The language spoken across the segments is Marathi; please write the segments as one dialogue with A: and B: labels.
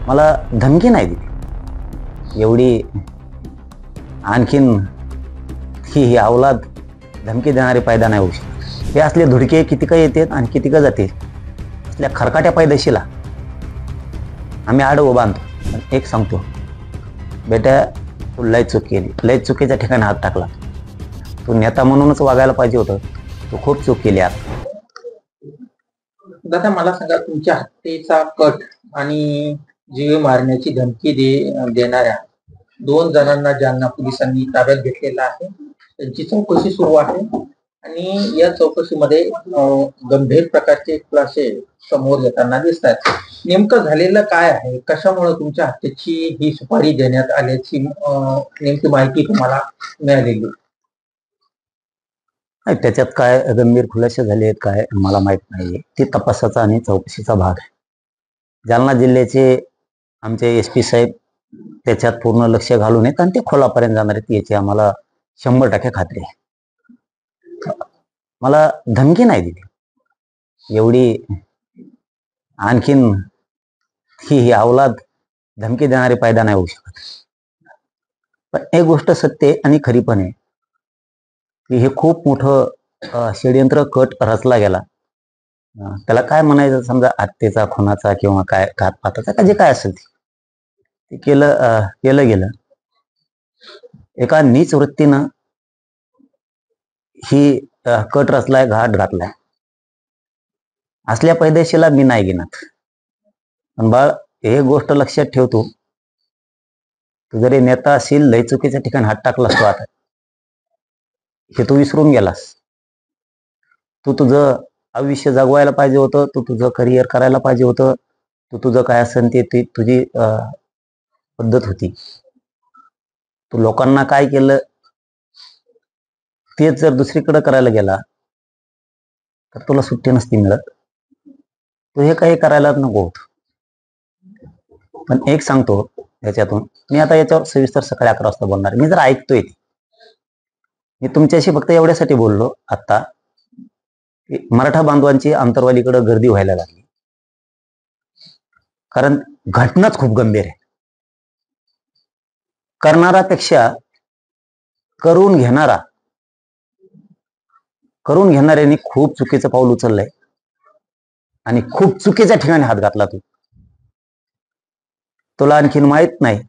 A: मला धमकी नाही दिली एवढी. आणखीन ही अवलाद धमकी देणारी पैदा नाही होऊ शकत. हे असले धुडके किती का येतात आणि किती का जातील. असल्या खरकाट्या पैदाशीला आम्ही आड उभा आणतो. पण एक सांगतो, बेटा तू लय चूक केली, लय चुकीच्या ठिकाणी हात टाकला. तू नेता म्हणूनच वागायला पाहिजे होतं. तू खूप चूक केली आता.
B: दादा मला सांगा, तुमच्या हत्येचा कट आणि जीव मारण्याची धमकी देणाऱ्या 2 जणांना जालना पोलिसांनी ताब्यात घेतलेला आहे. त्यांची चौकशी सुरू आहे आणि या चौकशीमध्ये गंभीर प्रकारचे खुलासे समोर येताना दिसत आहेत. नेमकं झालेलं काय आहे, कशामुळे तुमच्या हत्येची ही सुपारी देण्यात आल्याची नेमकी माहिती तुम्हाला मिळालेली?
A: त्याच्यात काय गंभीर खुलासे झाले आहेत काय मला माहित नाहीये. ते तपासाचा आणि चौकशीचा भाग आहे. जालना जिल्ह्याचे आमचे SP साहेब त्याच्यात पूर्ण लक्ष घालून आहेत आणि ते खोलापर्यंत जाणार आहेत याची आम्हाला 100% खात्री आहे. मला धमकी नाही दिली एवढी. आणखीन ही अवलाद धमकी देणारी पैदा नाही होऊ शकत. पण एक गोष्ट सत्य आहे आणि खरी पण आहे की हे खूप मोठं षडयंत्र कट रचला गेला. त्याला काय म्हणायचं, समजा हत्येचा, खुनाचा किंवा काय घातपाताचा का जे काय असेल ते केलं गेलं. एका नीच वृत्तीनं ही कट रचलाय, घाट घातलाय. असल्या पैदाशीला मी नाही घेणार. पण बाळ, हे गोष्ट लक्षात ठेवतो, तू जरी नेता असेल, लय चुकीच्या ठिकाणी हात टाकलास तू आता, हे तू विसरून गेलास. तू तुझं आयुष्य जगवायला पाहिजे होतं. तू तुझं करिअर करायला पाहिजे होतं. तू तुझं काय असेल ते तुझी पद्धत होती. तू लोकांना काय केलं तेच जर दुसरीकडे करायला गेला तर तुला सुट्टी नसती मिळत. तू हे काही करायला नको होत. पण एक सांगतो याच्यातून, मी आता याच्यावर सविस्तर सकाळी 11 वाजता बोलणार. मी जर ऐकतोय, मी तुमच्याशी फक्त एवढ्यासाठी बोललो आता की मराठा बांधवांची आंतरवालीकडे गर्दी व्हायला लागली. कारण घटनाच खूप गंभीर आहे. करणारापेक्षा करून घेणाऱ्यांनी खूप चुकीचं पाऊल उचललंय आणि खूप चुकीच्या ठिकाणी हात घातला. तुला आणखीन माहित नाही,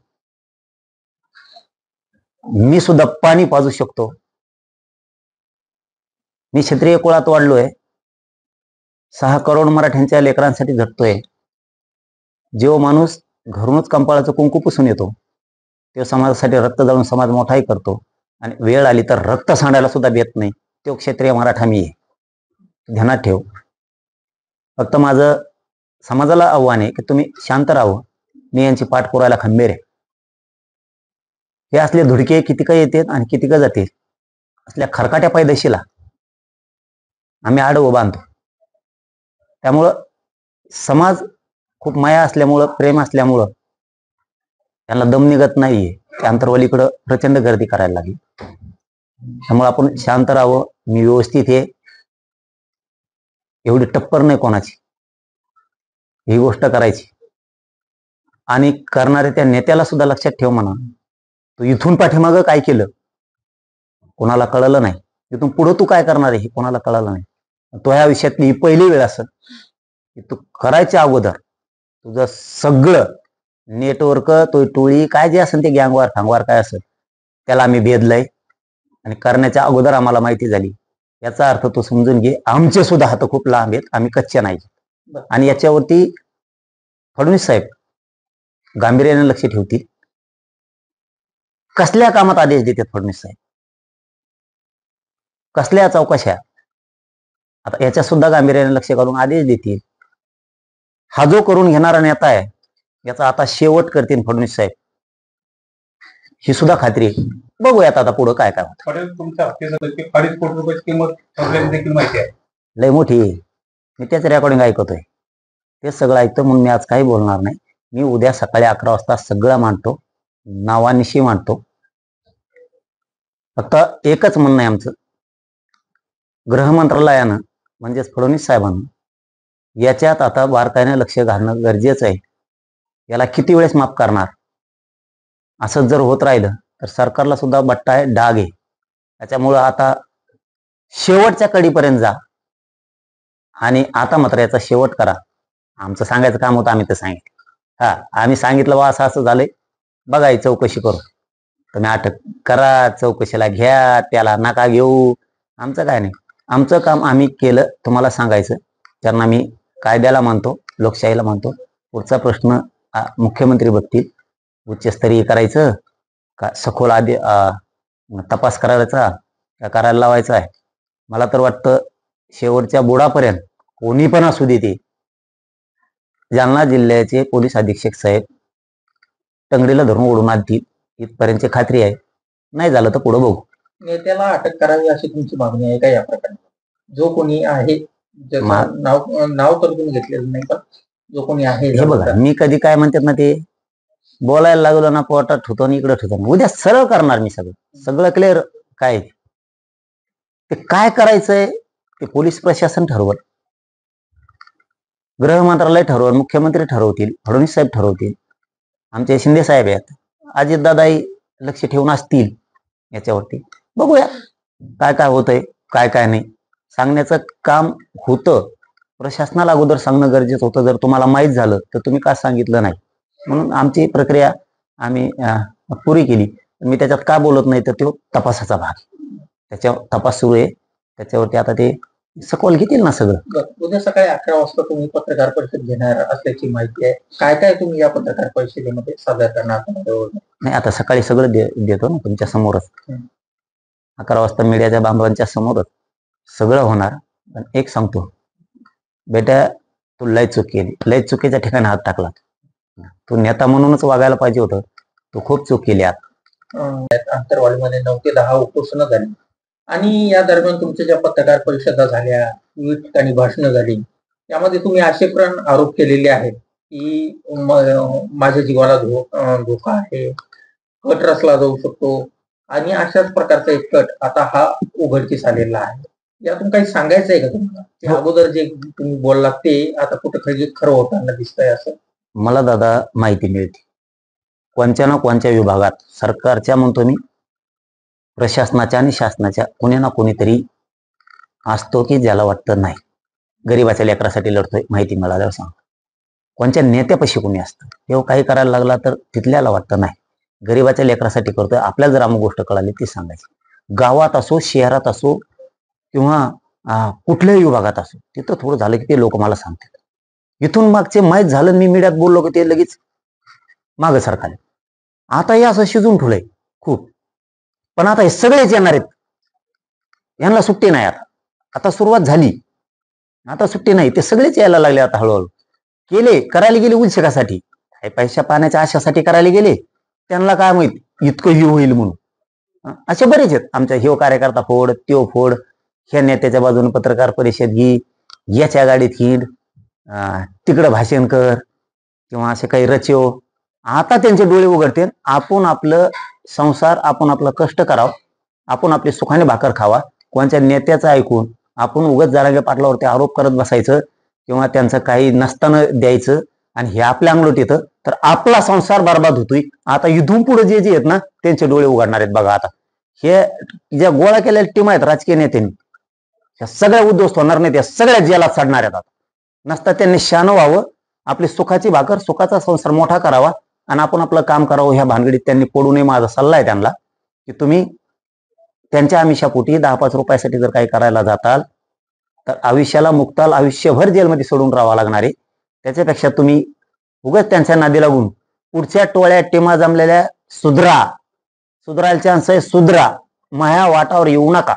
A: मी सुद्धा पाणी पाजू शकतो. मी क्षत्रिय कुळात वाढलोय. 6 करोड मराठ्यांच्या लेकरांसाठी झटतोय. जो माणूस घरूनच कंपाळाचं कुंकू पुसून येतो, तो समाजासाठी रक्त जाळून समाज मोठाही करतो आणि वेळ आली तर रक्त सांडायला सुद्धा देत नाही. तो क्षत्रिय मराठा मी आहे. ध्यानात ठेव. फक्त माझं समाजाला आव्हान आहे की तुम्ही शांत राहावं. मी यांची पाठ पुरायला खंबीर आहे. हे असले धुडके किती का येतात आणि किती का जातील. असल्या खरकाट्या पैदाशीला आम्ही आड उभा आणतो. त्यामुळं समाज खूप माया असल्यामुळं, प्रेम असल्यामुळं त्यांना दम निघत नाहीये. त्या आंतरवालीकडं प्रचंड गर्दी करायला लागली. त्यामुळे आपण शांत राहावं. मी व्यवस्थित आहे. एवढी टप्पर नाही कोणाची. ही गोष्ट करायची आणि करणारे त्या नेत्याला सुद्धा लक्षात ठेव म्हणा. तू इथून पाठीमागं काय केलं कोणाला कळलं नाही. इथून पुढं तू काय करणार आहे हे कोणाला कळलं नाही. तो ह्या विषयातली ही पहिली वेळ असं की तू करायच्या अगोदर तुझं सगळं नेटवर्क, तो टोळी काय जे असेल ते गँगवार ठांगवार काय असेल त्याला आम्ही भेदलंय आणि करण्याच्या अगोदर आम्हाला माहिती झाली. याचा अर्थ तू समजून घे, आमचे सुद्धा हात खूप लांब आहेत. आम्ही कच्चे नाही. आणि याच्यावरती फडणवीस साहेब गांभीर्याने लक्ष ठेवतील. कसल्या कामात आदेश देतात फडणवीस साहेब, कसल्या चौकशा, आता याच्या सुद्धा गांभीर्याने लक्ष घालून आदेश देतील. हा जो करून घेणारा नेता आहे याचा आता शेवट करतील फडणवीस साहेब, ही सुद्धा खात्री आहे. बघूयात आता पुढे काय काय होतं.
B: तुमच्या हत्येचं 2.5 कोटी रुपयाची किंमत देखील माहिती आहे,
A: लय मोठी. मी त्याच रेकॉर्डिंग ऐकतोय, ते सगळं ऐकतो म्हणून मी आज काही बोलणार नाही. मी उद्या सकाळी 11 वाजता सगळं मांडतो, नावानिशी मांडतो. फक्त एकच म्हणणं आहे आमचं, गृह मंत्रालयानं म्हणजेच फडणवीस साहेबांना याच्यात आता बारकाईने लक्ष घालणं गरजेचं आहे. याला किती वेळेस माफ करणार? असंच जर होत राहिलं तर सरकारला सुद्धा बट्टा आहे, डाग आहे. त्याच्यामुळं आता शेवटच्या कडीपर्यंत जा आणि आता मात्र याचा शेवट करा. आमचं सांगायचं काम होतं, आम्ही तर सांगितलं. आम्ही सांगितलं बा असं असं झालंय, बघा ही चौकशी करू. तुम्ही अटक करा, चौकशीला घ्या, त्याला नका घेऊ, आमचं काय नाही. आमचं काम आम्ही केलं, तुम्हाला सांगायचं. त्यांना मी कायद्याला मानतो, लोकशाहीला मानतो. पुढचा प्रश्न मुख्यमंत्री बघतील. उच्चस्तरीय करायचं का सखोल आधी तपास करायचा का करायला लावायचा आहे? मला तर वाटतं शेवटच्या बुडापर्यंत कोणी पण असू दे, ते जालना जिल्ह्याचे पोलीस अधीक्षक साहेब टंगडीला धरून ओढून आणतील इथपर्यंतची खात्री आहे. नाही झालं तर पुढे बघू.
B: नेत्याला अटक करावी अशी तुमची मागणी आहे का या प्रकरणात? जो कोणी आहे, ज्याचं नाव तर तुम्ही घेतलेलं नाही, पण जो कोणी आहे.
A: हे बघा, मी कधी काय म्हणतात ना, ते बोलायला लागलो ना पोटात ठेवतो आणि इकडे ठेवतो. उद्या सरळ करणार मी सगळं क्लिअर. काय ते काय करायचंय ते पोलीस प्रशासन ठरवल, गृह मंत्रालय ठरवल, मुख्यमंत्री ठरवतील, फडणवीस साहेब ठरवतील, आमचे शिंदे साहेब आहेत, अजितदादाही लक्ष ठेवून असतील याच्यावरती. बघूया काय काय होतंय, काय काय नाही. सांगण्याचं काम होतं, प्रशासनाला अगोदर सांगणं गरजेचं होतं. जर तुम्हाला माहीत झालं तर तुम्ही का सांगितलं नाही? म्हणून आमची प्रक्रिया आम्ही पुरी केली. मी त्याच्यात का बोलत नाही तर तो तपासाचा भाग, त्याच्यावर तपास सुरू आहे. त्याच्यावरती आता ते सखोल घेतील ना सगळं.
B: उद्या सकाळी 11 वाजता तुम्ही पत्रकार परिषद घेणार असल्याची माहिती आहे. काय काय तुम्ही या पत्रकार परिषदेमध्ये सादर करणार?
A: नाही, आता सकाळी सगळं देतो ना तुमच्या समोरच. 11 वाजता मीडियाच्या बांधवांच्या समोरच सगळं होणार. पण एक सांगतो बेटा, तू लय चूक केली, लय चुकीच्या ठिकाणी हात टाकला. तू नेता म्हणूनच वागायला पाहिजे होतं, तू खूप चूक केली.
B: आंतरवालीमध्ये 9 ते 10 उपोषणं झाली आणि या दरम्यान तुमच्या ज्या पत्रकार परिषदा झाल्या, विविध ठिकाणी भाषणं झाली, यामध्ये तुम्ही असे पण आरोप केलेले आहेत की माझ्या जीवाला धोका आहे, कट रचला जाऊ शकतो आणि अशाच प्रकारचा एक कट आता हा उघडकीस आलेला आहे. यातून काही सांगायचं आहे का तुम्हाला? अगोदर जे तुम्ही बोललात ते आता कुठे खरं होताना दिसतंय असं?
A: मला दादा माहिती मिळते कोणत्या ना कोणत्या विभागात, सरकारच्या म्हणतो मी, प्रशासनाच्या आणि शासनाच्या कोणी ना कोणीतरी असतो की ज्याला वाटतं नाही गरीबाच्या लेकरासाठी लढतोय. माहिती मिळाल्यावर सांग, कोणत्या नेत्यापाशी कोणी असतं, तेव्हा काही करायला लागला तर तिथल्याला वाटतं नाही गरीबाच्या लेकरासाठी करतोय. आपल्याला जर अमुक गोष्ट कळाली ती सांगायची. गावात असो, शहरात असो किंवा कुठल्याही विभागात असो, तिथं थोडं झालं की ते लोक मला सांगतात. इथून मागचे माहीत झालं, मी मीडियात बोललो की ते लगेच मागं सरकारले. आता हे असं शिजून ठेवलंय खूप. पण आता हे सगळेच येणार आहेत, यांना सुट्टी नाही. आता सुरुवात झाली, आता सुट्टी नाही. ते सगळेच यायला लागले आता हळूहळू. केले, करायला गेले उलशेकासाठी, पैशा पाण्याच्या आशासाठी करायला गेले. त्यांना काय माहित इतकं ही होईल म्हणून. असे बरेच आहेत आमच्या. ह्यो कार्यकर्ता फोड, त्यो फोड, ह्या नेत्याच्या बाजूने पत्रकार परिषद घे, याच्या गाडीत हिंड, तिकडं भाषण कर, किंवा असे काही रचो. आता त्यांचे डोळे उघडते. आपण आपलं संसार, आपण आपलं कष्ट करावं, आपण आपली सुखाने भाकर खावा. कोणत्या नेत्याचं ऐकून आपण उगाच जरांगे पाटलावरती आरोप करत बसायचं किंवा त्यांचं काही नसताना द्यायचं आणि हे आपल्या अंगलोट येतं तर आपला संसार बर्बाद होतोय. आता इथून पुढे जे जे आहेत ना त्यांचे डोळे उघडणार आहेत बघा. आता हे ज्या गोळा केलेल्या टीम आहेत राजकीय नेत्यांनी, त्या सगळ्या उद्ध्वस्त होणार नाही, त्या सगळ्या जेलात चढणार आहेत. आता नसता त्यांनी शान व्हावं, आपली सुखाची भाकर, सुखाचा संसार मोठा करावा आणि आपण आपलं काम करावं. ह्या भानगडीत त्यांनी पडू नये. माझा सल्ला आहे त्यांना की तुम्ही त्यांच्या आमिषापोटी 10-5 रुपयासाठी जर काही करायला जाताल तर आयुष्याला मुक्ताल आयुष्यभर जेलमध्ये सोडून राहावं लागणार आहे. त्याच्यापेक्षा तुम्ही उगाच त्यांच्या नादी लागून पुढच्या टोळ्या टीमा जमलेल्या सुधरायला चान्स आहे. सुधरा, माया वाटावर येऊ नका.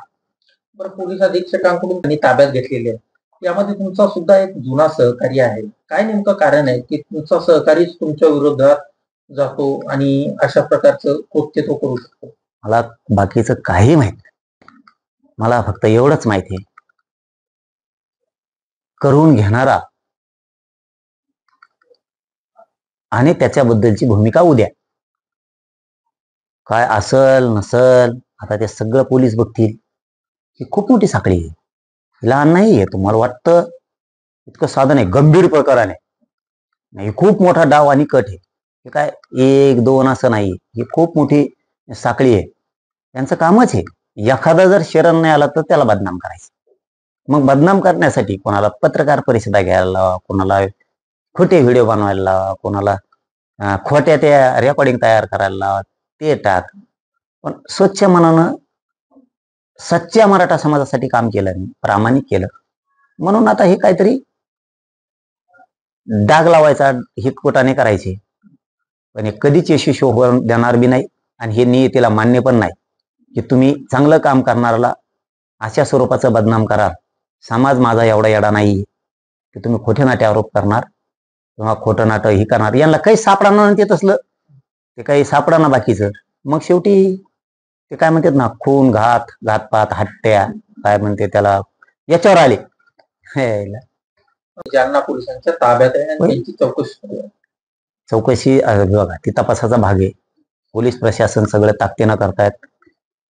B: बरं, पोलीस अधीक्षकांकडून त्यांनी ताब्यात घेतलेले आहे, यामध्ये तुमचा सुद्धा एक जुना सहकारी आहे. काय नेमकं कारण आहे की तुमचा सहकारीच तुमच्या विरोधात जातो आणि अशा प्रकारचं कृत्य तो करू शकतो?
A: मला बाकीचं काही माहित नाही. मला फक्त एवढंच माहिती आहे, करून घेणारा आणि त्याच्याबद्दलची भूमिका उद्या काय असल नसल आता ते सगळं पोलीस बघतील. ही खूप मोठी साखळी आहे, लहान नाही आहे. तुम्हाला वाटतं इतकं साधन आहे, गंभीर प्रकरण आहे. हे खूप मोठा डाव आणि कट आहे. हे काय एक दोन असं नाही, ही खूप मोठी साखळी आहे. यांचं कामच आहे, एखादा जर शरण नाही आला तर त्याला बदनाम करायचं. मग बदनाम करण्यासाठी कोणाला पत्रकार परिषदा घ्यायला लावा, कोणाला खोटे व्हिडिओ बनवायला लावा, कोणाला खोट्या त्या रेकॉर्डिंग तयार करायला लावा, ते टाक. पण स्वच्छ मनानं सच्च्या मराठा समाजासाठी काम केलं नाही, प्रामाणिक केलं. म्हणून आता हे काहीतरी डाग लावायचा हितकुटाने करायचे, पण हे कधीच यशस्वी होऊ देणार बी नाही. आणि हे नियतीला मान्य पण नाही की तुम्ही चांगलं काम करणाऱ्याला अशा स्वरूपाचं बदनाम कराल. समाज माझा एवढा येडा नाही की तुम्ही खोटे नाटे आरोप करणार किंवा खोटं नाटं ही करणार. यांना काही सापडणार नाही ते तसलं, ते काही सापडणार बाकीचं. मग शेवटी ते काय म्हणतात ना, खून घातपात हत्या काय म्हणते त्याला, याच्यावर आले.
B: जालना पोलिसांच्या ताब्यात आहे आणि त्यांची चौकशी सुरू आहे.
A: चौकशी बघा, ती तपासाचा भाग आहे. पोलीस प्रशासन सगळं ताकदीनं करतायत.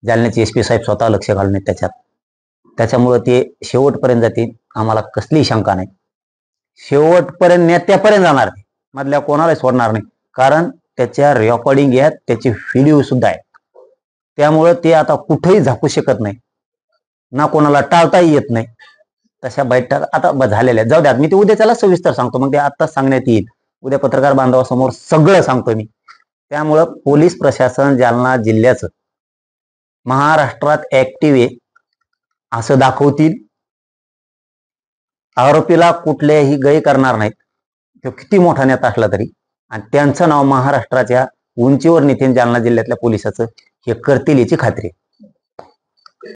A: जालन्याचे SP साहेब स्वतः लक्ष घालून आहेत त्याच्यात. त्याच्यामुळं ते शेवटपर्यंत जातील, आम्हाला कसली शंका नाही. शेवटपर्यंत नेत्यापर्यंत जाणार ते, मधल्या कोणाला सोडणार नाही. कारण त्याच्या रेकॉर्डिंग आहेत, त्याचे व्हिडिओ सुद्धा आहेत. त्यामुळं ते आता कुठेही झाकू शकत नाही, ना कोणाला टाळताही येत नाही. तशा बैठक आता झालेल्या जाऊ द्या, मी ते उद्या त्याला सविस्तर सांगतो, मग ते आत्ताच सांगण्यात येईल. उद्या पत्रकार बांधवासमोर सगळं सांगतो मी. त्यामुळं पोलीस प्रशासन जालना जिल्ह्याचं महाराष्ट्रात ऍक्टिव्ह आहे असं दाखवतील. आरोपीला कुठल्याही गय करणार नाहीत, तो किती मोठा नेता असला तरी. आणि त्यांचं नाव महाराष्ट्राच्या उंचीवर नेते जालना जिल्ह्यातल्या पोलिसाचं हे करतील याची खात्री.